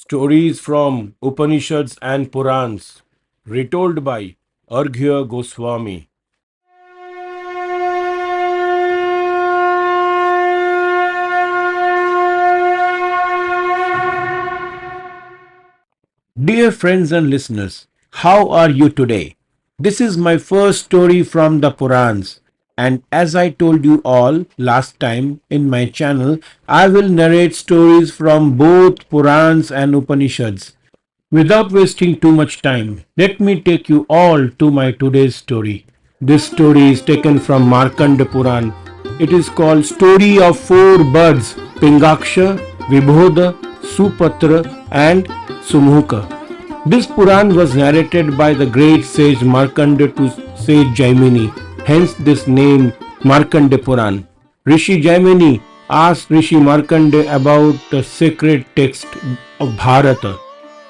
Stories from Upanishads and Puranas, retold by Arghya Goswami. Dear friends and listeners, how are you today? This is my first story from the Puranas, and as I told you all last time in my channel, I will narrate stories from both Puranas and Upanishads. Without wasting too much time, let me take you all to my today's story. This story is taken from Markandeya Purana. It is called Story of Four Birds, Pingaksha, Vibhoda, Supatra and Sumukha. This Puran was narrated by the great sage Markandeya to Sage Jaimini, hence this name Markandeya Puran. Rishi Jaimini asked Rishi Markandeya about the sacred text of Bharata.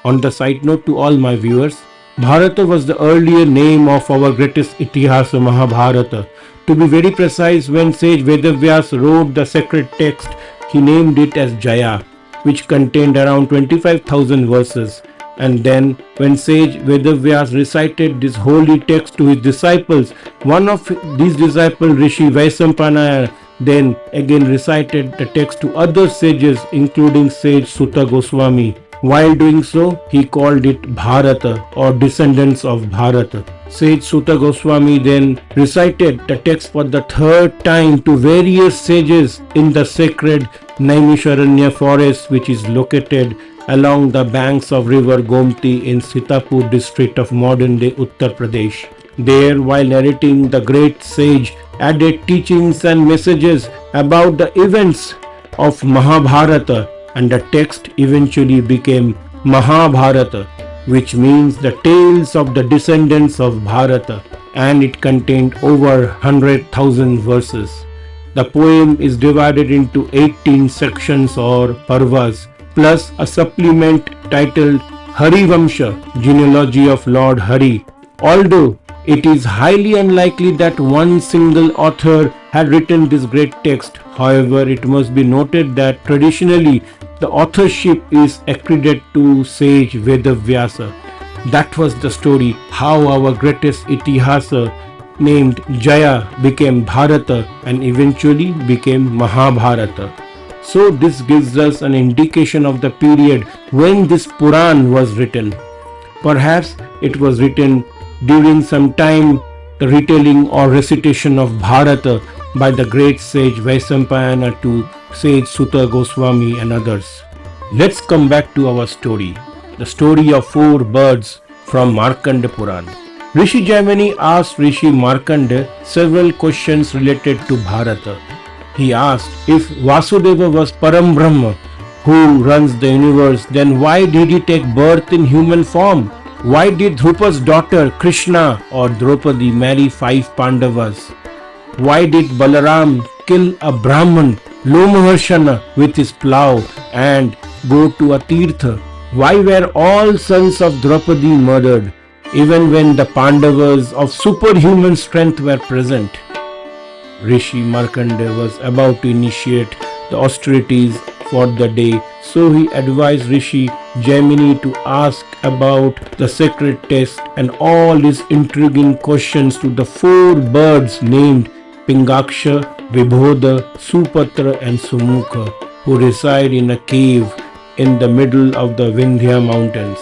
On the side note to all my viewers, Bharata was the earlier name of our greatest Itihasa Mahabharata. To be very precise, when sage Vedavyas wrote the sacred text, he named it as Jaya, which contained around 25,000 verses. And then, when sage Vedavyas recited this holy text to his disciples, one of these disciples, Rishi Vaisampanaya, then again recited the text to other sages, including sage Suta Goswami. While doing so, he called it Bharata or descendants of Bharata. Sage Suta Goswami then recited the text for the third time to various sages in the sacred Naimisharanya forest, which is located along the banks of river Gomti in Sitapur district of modern-day Uttar Pradesh. There, while narrating, the great sage added teachings and messages about the events of Mahabharata, and the text eventually became Mahabharata, which means the tales of the descendants of Bharata, and it contained over 100,000 verses. The poem is divided into 18 sections or parvas, plus a supplement titled Harivamsha, genealogy of Lord Hari. Although it is highly unlikely that one single author had written this great text, however, it must be noted that traditionally the authorship is accredited to sage Vedavyasa. That was the story how our greatest Itihasa named Jaya became Bharata and eventually became Mahabharata. So this gives us an indication of the period when this Puran was written. Perhaps it was written during some time the retelling or recitation of Bharata by the great sage Vaisampayana to sage Suta Goswami and others. Let's come back to our story, the story of four birds from Markandeya Purana. Rishi Jaimini asked Rishi Markandeya several questions related to Bharata. He asked, if Vasudeva was Param Brahma, who runs the universe, then why did he take birth in human form? Why did Dhrupa's daughter Krishna or Draupadi marry 5 Pandavas? Why did Balaram kill a Brahman, Lomaharshana, with his plough and go to a Tirtha? Why were all sons of Draupadi murdered, even when the Pandavas of superhuman strength were present? Rishi Markandeya was about to initiate the austerities for the day, so he advised Rishi Jaimini to ask about the sacred text and all his intriguing questions to the 4 birds named Pingaksha, Vibhoda, Supatra and Sumukha, who reside in a cave in the middle of the Vindhya mountains.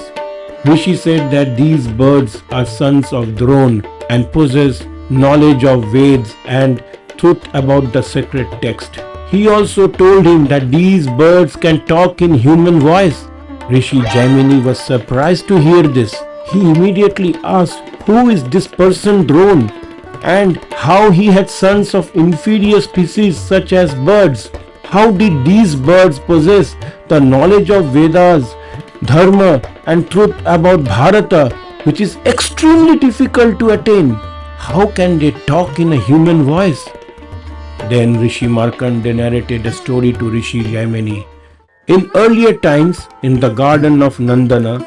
Rishi said that these birds are sons of Drona and possess knowledge of Veds and truth about the sacred text. He also told him that these birds can talk in human voice. Rishi Jaimini was surprised to hear this. He immediately asked who is this person Drona and how he had sons of inferior species such as birds. How did these birds possess the knowledge of Vedas, Dharma and truth about Bharata, which is extremely difficult to attain? How can they talk in a human voice? Then Rishi Markandeya narrated a story to Rishi Jaimini. In earlier times, in the garden of Nandana,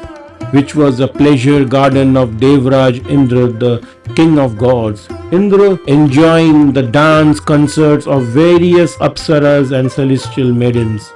which was a pleasure garden of Devraj Indra, the king of gods, Indra enjoying the dance concerts of various apsaras and celestial maidens.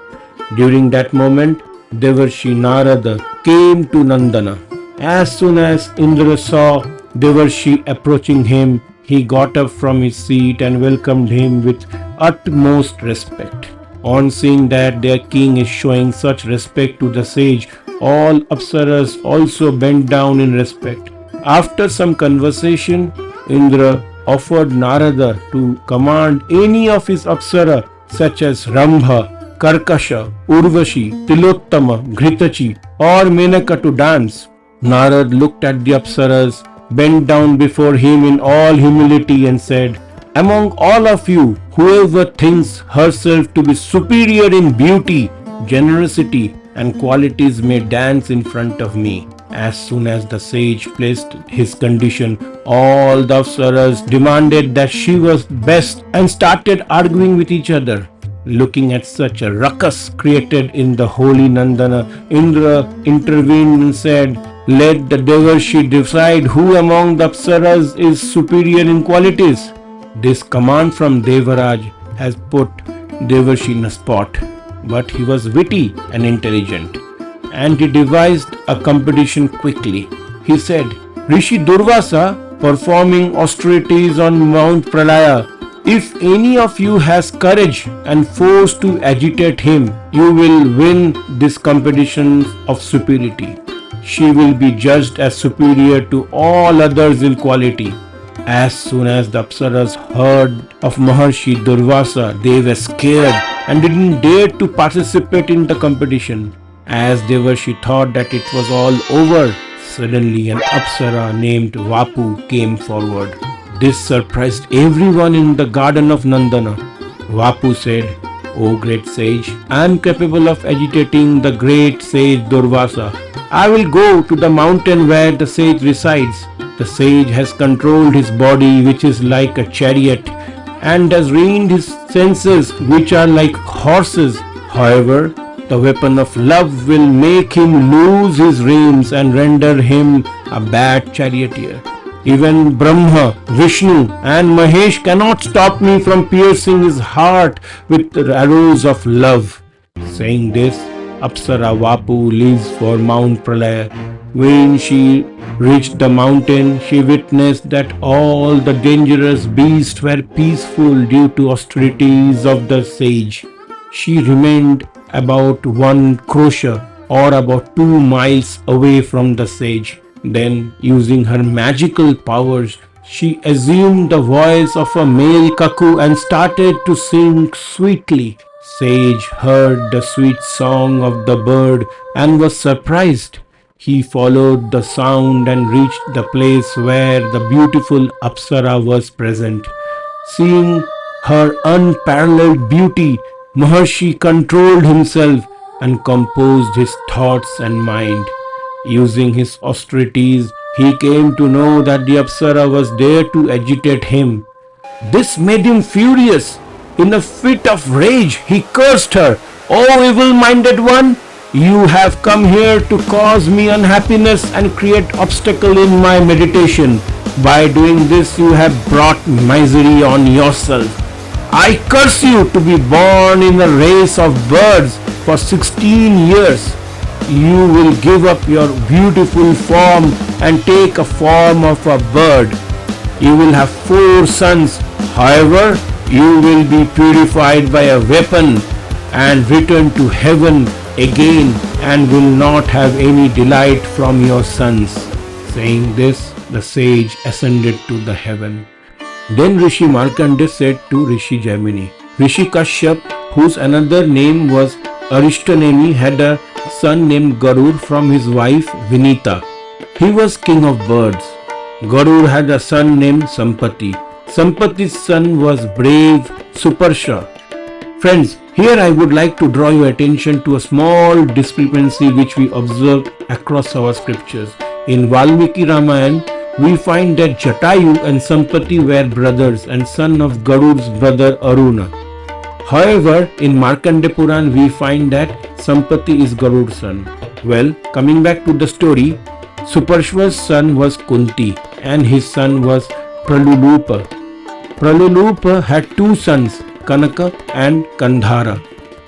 During that moment, Devarshi Narada came to Nandana. As soon as Indra saw Devarshi approaching him, he got up from his seat and welcomed him with utmost respect. On seeing that their king is showing such respect to the sage, all Apsaras also bent down in respect. After some conversation, Indra offered Narada to command any of his Apsara such as Rambha, Karkasha, Urvashi, Tilottama, Ghritachi or Menaka to dance. Narad looked at the Apsaras, bent down before him in all humility and said, "Among all of you, whoever thinks herself to be superior in beauty, generosity and qualities may dance in front of me." As soon as the sage placed his condition, all the Apsaras demanded that she was best and started arguing with each other. Looking at such a ruckus created in the holy Nandana, Indra intervened and said, "Let the Devarshi decide who among the Apsaras is superior in qualities." This command from Devaraj has put Devarshi in a spot, but he was witty and intelligent, and he devised a competition quickly. He said, "Rishi Durvasa performing austerities on Mount Pralaya. If any of you has courage and force to agitate him, you will win this competition of superiority. She will be judged as superior to all others in quality." As soon as the Apsaras heard of Maharshi Durvasa, they were scared and didn't dare to participate in the competition. As Devarshi thought that it was all over, suddenly an Apsara named Vapu came forward. This surprised everyone in the garden of Nandana. Vapu said, "O great sage, I am capable of agitating the great sage Durvasa. I will go to the mountain where the sage resides. The sage has controlled his body, which is like a chariot, and has reined his senses, which are like horses. However, the weapon of love will make him lose his reins and render him a bad charioteer. Even Brahma, Vishnu and Mahesh cannot stop me from piercing his heart with the arrows of love." Saying this, Apsara Vapu leaves for Mount Pralaya. When she reached the mountain, she witnessed that all the dangerous beasts were peaceful due to austerities of the sage. She remained about 1 krosha or about 2 miles away from the sage. Then, using her magical powers, she assumed the voice of a male cuckoo and started to sing sweetly. Sage heard the sweet song of the bird and was surprised. He followed the sound and reached the place where the beautiful Apsara was present. Seeing her unparalleled beauty, Maharshi controlled himself and composed his thoughts and mind. Using his austerities, he came to know that the Apsara was there to agitate him. This made him furious. In a fit of rage, he cursed her. "O evil-minded one, you have come here to cause me unhappiness and create obstacle in my meditation. By doing this, you have brought misery on yourself. I curse you to be born in a race of birds for 16 years. You will give up your beautiful form and take a form of a bird. You will have 4 sons. However, you will be purified by a weapon and return to heaven again and will not have any delight from your sons." Saying this, the sage ascended to the heaven. Then Rishi Markandeya said to Rishi Jaimini, "Rishi Kashyap, whose another name was Arishtanemi, had a son named Garur from his wife Vinita. He was king of birds. Garur had a son named Sampati. Sampati's son was brave Suparsha." Friends, here I would like to draw your attention to a small discrepancy which we observe across our scriptures. In Valmiki Ramayana, we find that Jatayu and Sampati were brothers and son of Garur's brother Aruna. However, in Markandeya Purana, we find that Sampati is Garur's son. Well, coming back to the story, Suparshva's son was Kunti and his son was Pralulupa. Pralulupa had 2 sons, Kanaka and Kandhara.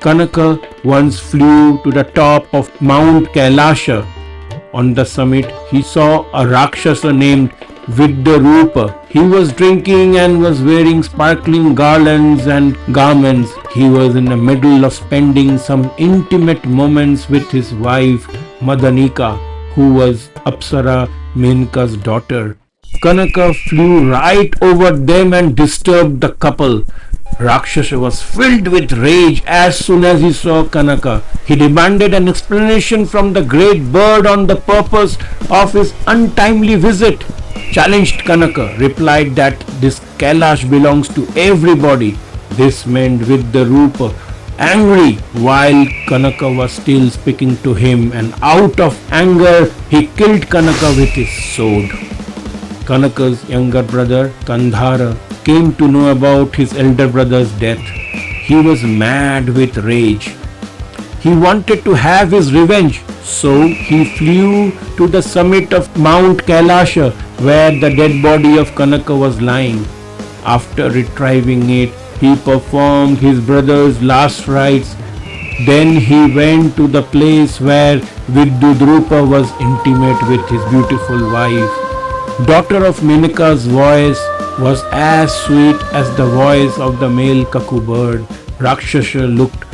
Kanaka once flew to the top of Mount Kailasha. On the summit, he saw a Rakshasa named Vidyarupa. He was drinking and was wearing sparkling garlands and garments. He was in the middle of spending some intimate moments with his wife Madanika, who was Apsara Menka's daughter. Kanaka flew right over them and disturbed the couple. Rakshasa was filled with rage as soon as he saw Kanaka. He demanded an explanation from the great bird on the purpose of his untimely visit. Challenged Kanaka replied that this Kailash belongs to everybody. This meant with the Rupa angry while Kanaka was still speaking to him, and out of anger he killed Kanaka with his sword. Kanaka's younger brother Kandhara came to know about his elder brother's death. He was mad with rage. He wanted to have his revenge, so he flew to the summit of Mount Kailasha where the dead body of Kanaka was lying. After retrieving it, he performed his brother's last rites. Then he went to the place where Vidyudrupa was intimate with his beautiful wife. Daughter of Menaka's voice was as sweet as the voice of the male cuckoo bird. Rakshasa looked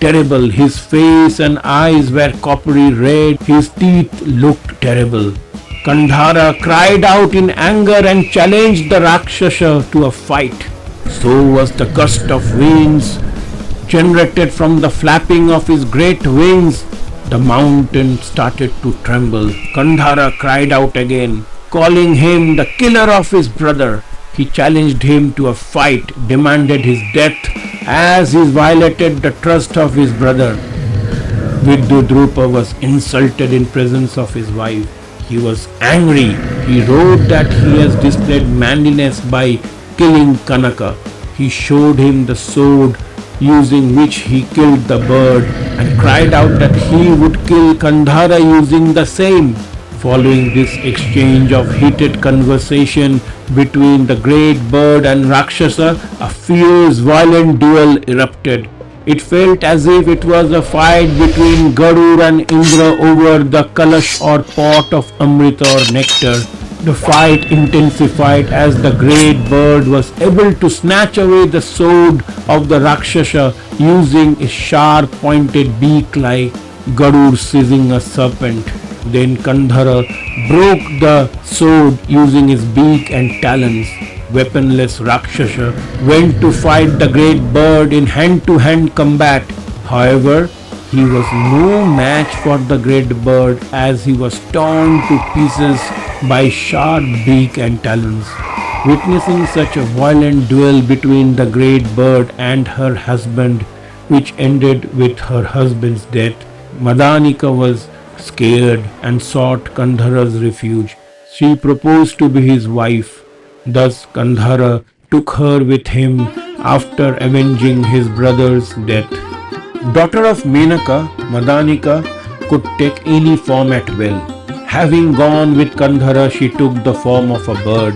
terrible. His face and eyes were coppery red. His teeth looked terrible. Kandhara cried out in anger and challenged the Rakshasa to a fight. So was the gust of winds generated from the flapping of his great wings. The mountain started to tremble. Kandhara cried out again, calling him the killer of his brother. He challenged him to a fight, demanded his death as he violated the trust of his brother. Vidyudrupa was insulted in presence of his wife. He was angry. He wrote that he has displayed manliness by killing Kanaka. He showed him the sword using which he killed the bird and cried out that he would kill Kandhara using the same. Following this exchange of heated conversation between the great bird and Rakshasa, a fierce, violent duel erupted. It felt as if it was a fight between Garuda and Indra over the kalash or pot of Amrita or nectar. The fight intensified as the great bird was able to snatch away the sword of the Rakshasa using a sharp pointed beak like Garuda seizing a serpent. Then Kandhara broke the sword using his beak and talons. Weaponless Rakshasa went to fight the great bird in hand-to-hand combat. However, he was no match for the great bird as he was torn to pieces by sharp beak and talons. Witnessing such a violent duel between the great bird and her husband, which ended with her husband's death, Madanika was scared and sought Kandhara's refuge. She proposed to be his wife. Thus Kandhara took her with him after avenging his brother's death. Daughter of Menaka, Madanika could take any form at will. Having gone with Kandhara, she took the form of a bird.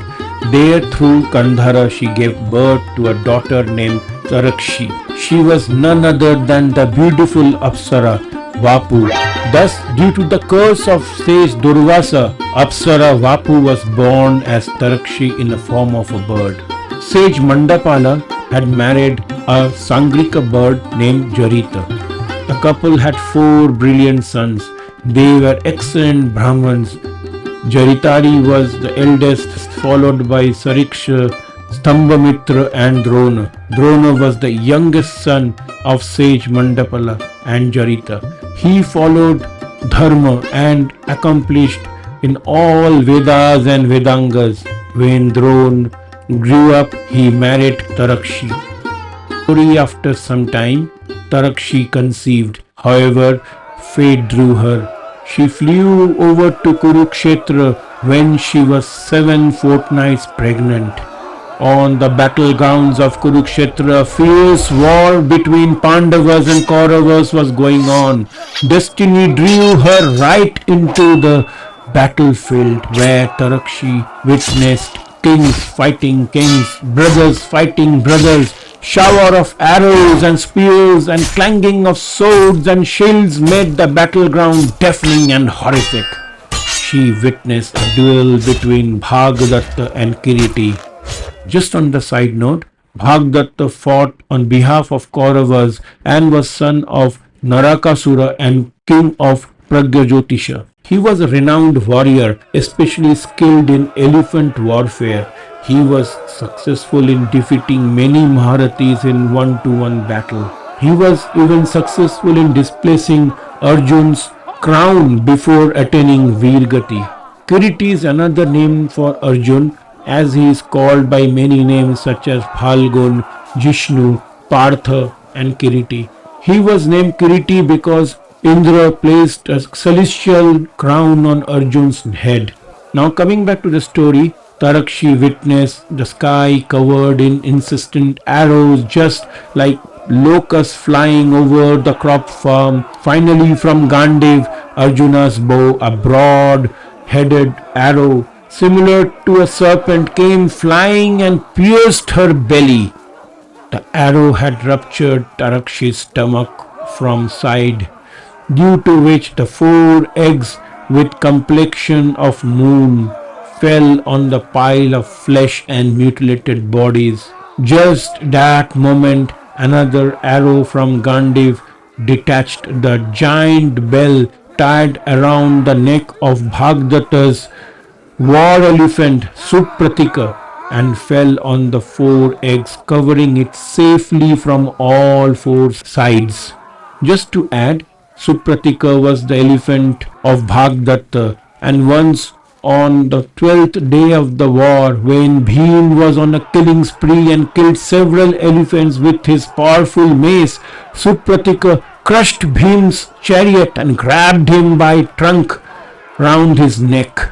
There through Kandhara she gave birth to a daughter named Tarakshi. She was none other than the beautiful Apsara, Vapu. Thus, due to the curse of sage Durvasa, Apsara Vapu was born as Tarakshi in the form of a bird. Sage Mandapala had married a Sangrika bird named Jarita. The couple had 4 brilliant sons. They were excellent Brahmins. Jaritari was the eldest, followed by Sariksha, Stambhamitra and Drona. Drona was the youngest son of Sage Mandapala and Jarita. He followed Dharma and accomplished in all Vedas and Vedangas. When Drona grew up, he married Tarakshi. After some time, Tarakshi conceived. However, fate drew her. She flew over to Kurukshetra when she was 7 fortnights pregnant. On the battlegrounds of Kurukshetra, a fierce war between Pandavas and Kauravas was going on. Destiny drew her right into the battlefield where Tarakshi witnessed kings fighting kings, brothers fighting brothers. Shower of arrows and spears and clanging of swords and shields made the battleground deafening and horrific. She witnessed a duel between Bhagadatta and Kiriti. Just on the side note, Bhagadatta fought on behalf of Kauravas and was son of Narakasura and king of Pragyajyotisha. He was a renowned warrior, especially skilled in elephant warfare. He was successful in defeating many Maharathis in one-to-one battle. He was even successful in displacing Arjun's crown before attaining Veergati. Kiriti is another name for Arjun, as he is called by many names such as Phalgun, Jishnu, Partha, and Kiriti. He was named Kiriti because Indra placed a celestial crown on Arjun's head. Now, coming back to the story, Tarakshi witnessed the sky covered in incessant arrows, just like locusts flying over the crop farm. Finally, from Gandiv, Arjuna's bow, a broad headed arrow similar to a serpent came flying and pierced her belly. The arrow had ruptured Tarakshi's stomach from side, due to which the 4 eggs with complexion of moon fell on the pile of flesh and mutilated bodies. Just that moment, another arrow from Gandiv detached the giant bell tied around the neck of Bhagdatta's war elephant Supratika and fell on the 4 eggs, covering it safely from all 4 sides. Just to add, Supratika was the elephant of Bhagdatta, and once on the 12th day of the war, when Bhim was on a killing spree and killed several elephants with his powerful mace, Supratika crushed Bhim's chariot and grabbed him by trunk round his neck.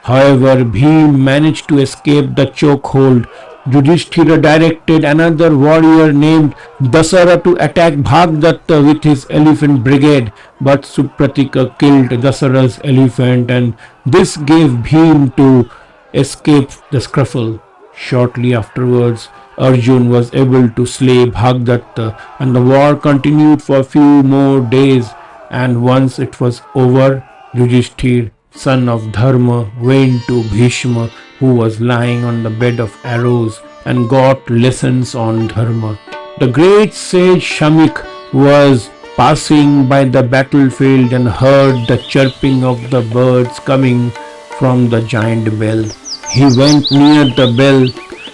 However, Bhim managed to escape the chokehold. Yudhishthira directed another warrior named Dasara to attack Bhagdatta with his elephant brigade, but Supratika killed Dasara's elephant, and this gave Bhim to escape the scuffle. Shortly afterwards, Arjun was able to slay Bhagdatta, and the war continued for a few more days. And once it was over, Yudhishthir, son of Dharma, went to Bhishma, who was lying on the bed of arrows, and got lessons on Dharma. The great sage Shamik was passing by the battlefield and heard the chirping of the birds coming from the giant bell. He went near the bell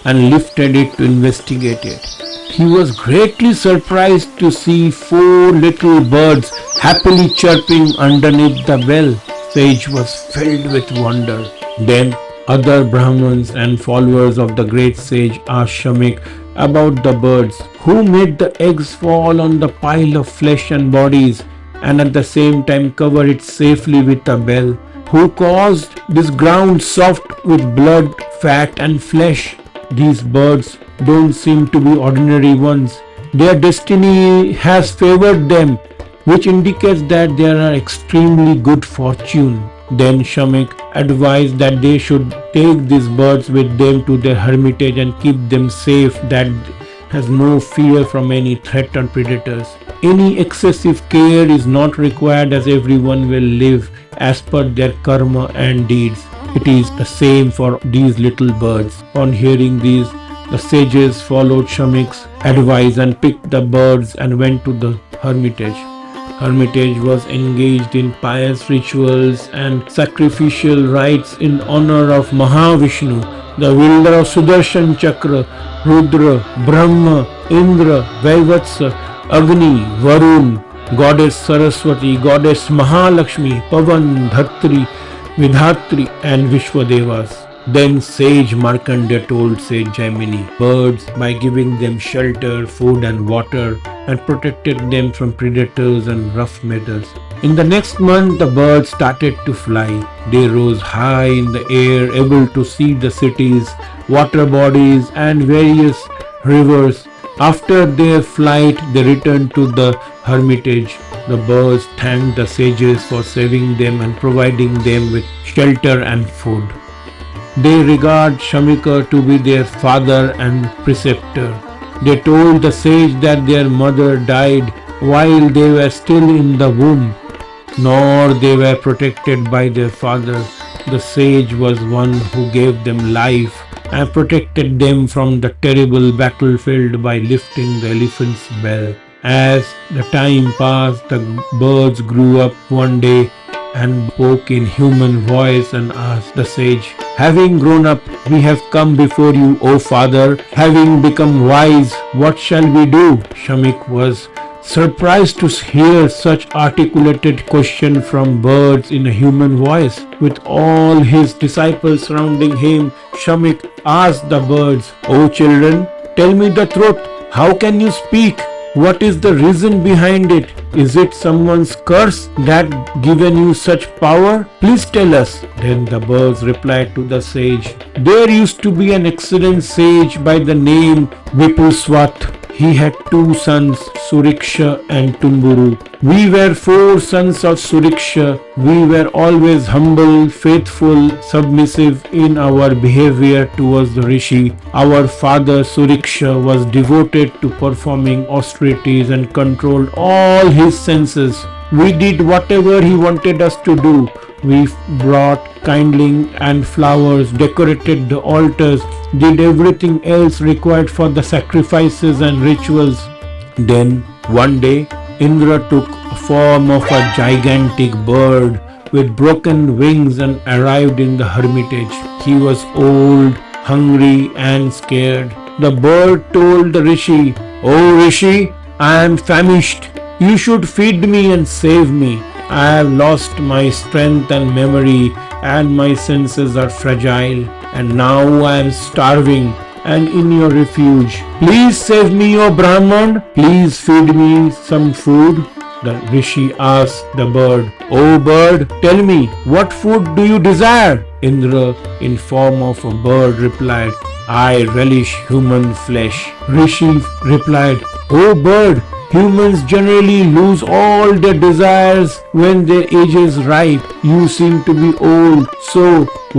and lifted it to investigate it. He was greatly surprised to see 4 little birds happily chirping underneath the bell. Sage was filled with wonder. Then other Brahmins and followers of the great sage asked Shamik about the birds, who made the eggs fall on the pile of flesh and bodies and at the same time cover it safely with a bell, who caused this ground soft with blood, fat and flesh. These birds don't seem to be ordinary ones. Their destiny has favored them, which indicates that they are extremely good fortune. Then Shamik advised that they should take these birds with them to their hermitage and keep them safe, that has no fear from any threat or predators. Any excessive care is not required, as everyone will live as per their karma and deeds. It is the same for these little birds. On hearing these, the sages followed Shamik's advice and picked the birds and went to the hermitage. Hermitage was engaged in pious rituals and sacrificial rites in honor of Mahavishnu, the wielder of Sudarshan Chakra, Rudra, Brahma, Indra, Vaivatsa, Agni, Varun, goddess Saraswati, goddess Mahalakshmi, Pavan, Dhatri, Vidhatri and Vishwadevas. Then Sage Markandeya told Sage Jaimini birds by giving them shelter, food and water, and protected them from predators and rough meadows. In the next month, the birds started to fly. They rose high in the air, able to see the cities, water bodies and various rivers. After their flight, they returned to the hermitage. The birds thanked the sages for saving them and providing them with shelter and food. They regard Shamika to be their father and preceptor. They told the sage that their mother died while they were still in the womb, nor they were protected by their father. The sage was one who gave them life and protected them from the terrible battlefield by lifting the elephant's bell. As the time passed, the birds grew up one day and spoke in human voice and asked the sage, "Having grown up, we have come before you, O father. Having become wise, what shall we do?" Shamik was surprised to hear such articulated question from birds in a human voice. With all his disciples surrounding him, Shamik asked the birds, "O children, tell me the truth. How can you speak? What is the reason behind it? Is it someone's curse that given you such power? Please tell us." Then the birds replied to the sage, "There used to be an excellent sage by the name Vipulswat. He had two sons, Suriksha and Tumburu. We were four sons of Suriksha. We were always humble, faithful, submissive in our behavior towards the Rishi. Our father Suriksha was devoted to performing austerities and controlled all his senses. We did whatever he wanted us to do. We brought kindling and flowers, decorated the altars, did everything else required for the sacrifices and rituals. Then one day Indra took a form of a gigantic bird with broken wings and arrived in the hermitage. He was old, hungry and scared. The bird told the Rishi, "Oh Rishi, I am famished. You should feed me and save me. I have lost my strength and memory, and my senses are fragile, and now I am starving and in your refuge. Please save me, O Brahman. Please feed me some food." The Rishi asked the bird, "O bird, tell me, what food do you desire?" Indra, in form of a bird, replied, "I relish human flesh." Rishi replied, "O bird, humans generally lose all their desires when their age is ripe. You seem to be old, so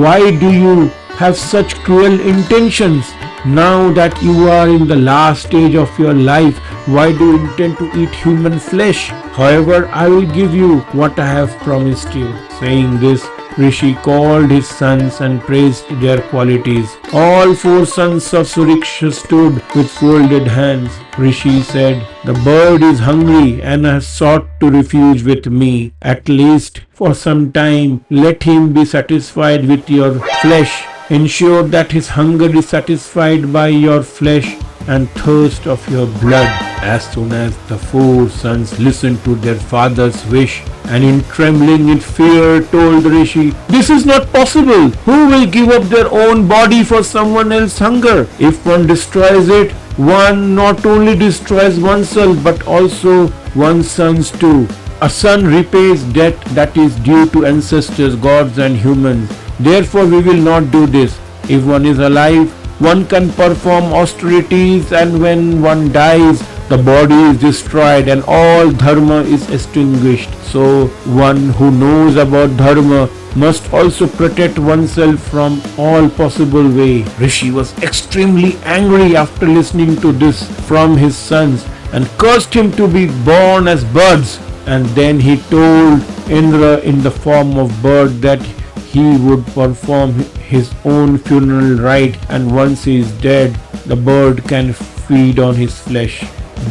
why do you have such cruel intentions? Now that you are in the last stage of your life, why do you intend to eat human flesh? However, I will give you what I have promised you." Saying this, Rishi called his sons and praised their qualities. All four sons of Suriksha stood with folded hands. Rishi said, "The bird is hungry and has sought to refuge with me. At least for some time, let him be satisfied with your flesh. Ensure that his hunger is satisfied by your flesh and thirst of your blood." As soon as the four sons listened to their father's wish, and in trembling with fear told Rishi, "This is not possible. Who will give up their own body for someone else's hunger? If one destroys it, one not only destroys oneself but also one's sons too. A son repays debt that is due to ancestors, gods and humans. Therefore we will not do this. If one is alive, one can perform austerities, and when one dies, the body is destroyed and all dharma is extinguished. So one who knows about dharma must also protect oneself from all possible way." Rishi was extremely angry after listening to this from his sons and cursed him to be born as birds. And then he told Indra in the form of bird that he would perform his own funeral rite, and once he is dead, the bird can feed on his flesh.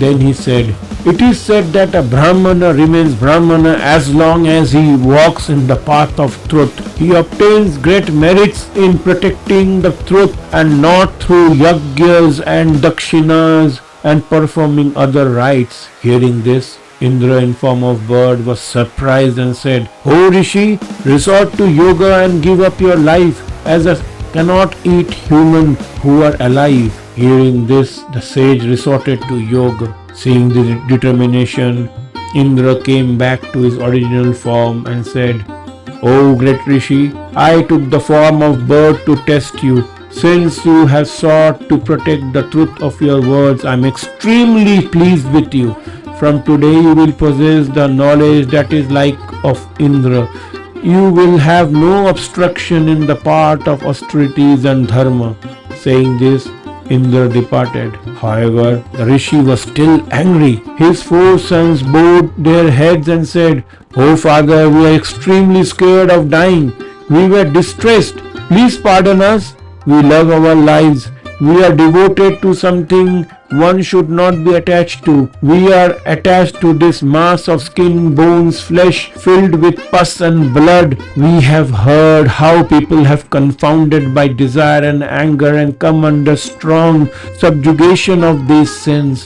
Then he said, "It is said that a Brahmana remains Brahmana as long as he walks in the path of truth. He obtains great merits in protecting the truth and not through yajnas and dakshinas and performing other rites." Hearing this, Indra in form of bird was surprised and said, "O Rishi, resort to yoga and give up your life, as I cannot eat human who are alive." Hearing this, the sage resorted to yoga. Seeing the determination, Indra came back to his original form and said, "O great Rishi, I took the form of bird to test you. Since you have sought to protect the truth of your words, I am extremely pleased with you. From today you will possess the knowledge that is like of Indra. You will have no obstruction in the part of austerities and dharma." Saying this, Indra departed. However, the rishi was still angry. His 4 sons bowed their heads and said, "O father, we are extremely scared of dying. We were distressed. Please pardon us. We love our lives. We are devoted to something one should not be attached to. We are attached to this mass of skin, bones, flesh filled with pus and blood. We have heard how people have confounded by desire and anger and come under strong subjugation of these sins.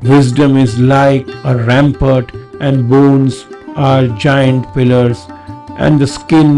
Wisdom is like a rampart, and bones are giant pillars, and the skin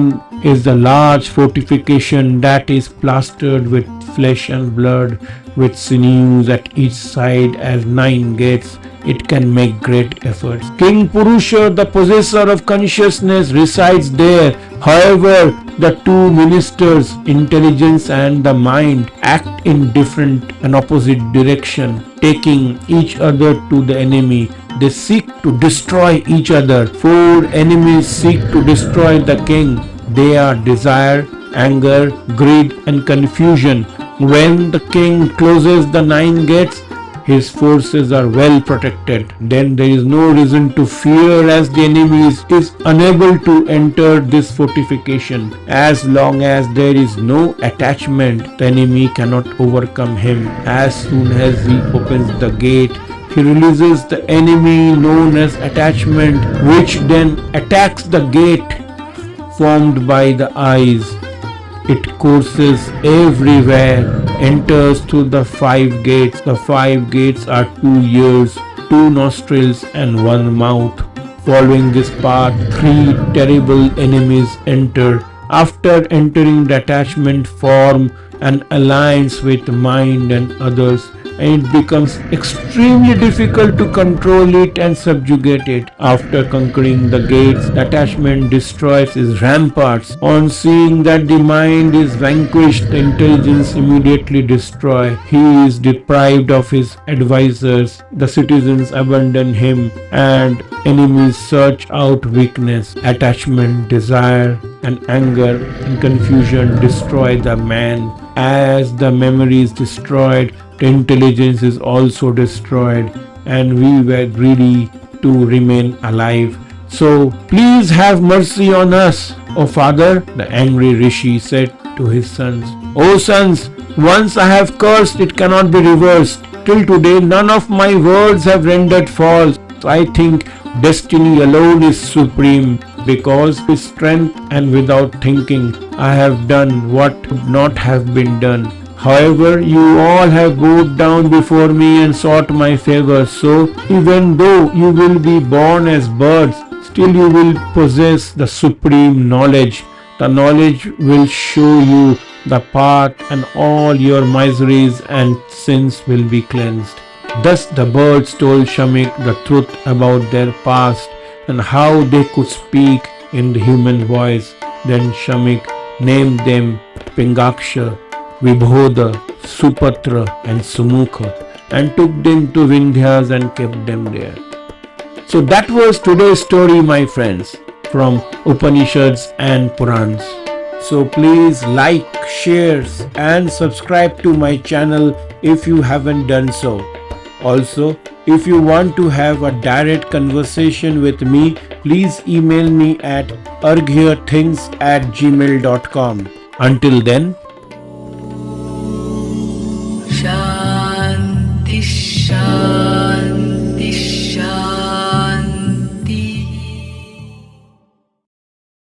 is the large fortification that is plastered with flesh and blood, with sinews at each side as 9 gates. It can make great efforts. King Purusha, the possessor of consciousness, resides there. However, the two ministers, intelligence and the mind, act in different and opposite direction, taking each other to the enemy. They seek to destroy each other. 4 enemies seek to destroy the king. They are desire, anger, greed, and confusion. When the king closes the 9 gates, his forces are well protected. Then there is no reason to fear, as the enemy is unable to enter this fortification. As long as there is no attachment, the enemy cannot overcome him. As soon as he opens the gate, he releases the enemy known as attachment, which then attacks the gate formed by the eyes. It courses everywhere, enters through the 5 gates. The 5 gates are 2 ears, 2 nostrils, and 1 mouth. Following this path, 3 terrible enemies enter. After entering the attachment, form an alliance with mind and others, and it becomes extremely difficult to control it and subjugate it. After conquering the gates, the attachment destroys its ramparts. On seeing that the mind is vanquished, the intelligence immediately destroys. He is deprived of his advisors. The citizens abandon him, and enemies search out weakness. Attachment, desire, and anger and confusion destroy the man. As the memory is destroyed, the intelligence is also destroyed, and we were greedy to remain alive. So please have mercy on us, O father, the angry rishi said to his sons. O sons, once I have cursed, it cannot be reversed. Till today, none of my words have rendered false. I think destiny alone is supreme, because with strength and without thinking, I have done what could not have been done. However, you all have bowed down before me and sought my favor. So, even though you will be born as birds, still you will possess the supreme knowledge. The knowledge will show you the path, and all your miseries and sins will be cleansed. Thus the birds told Shamik the truth about their past and how they could speak in the human voice. Then Shamik named them Pingaksha, Vibhoda, Supatra, and Sumukha, and took them to Vindhyas and kept them there. So that was today's story, my friends, from Upanishads and Puranas. So please like, share, and subscribe to my channel if you haven't done so. Also, if you want to have a direct conversation with me, please email me at arghyathinks@gmail.com. Until then,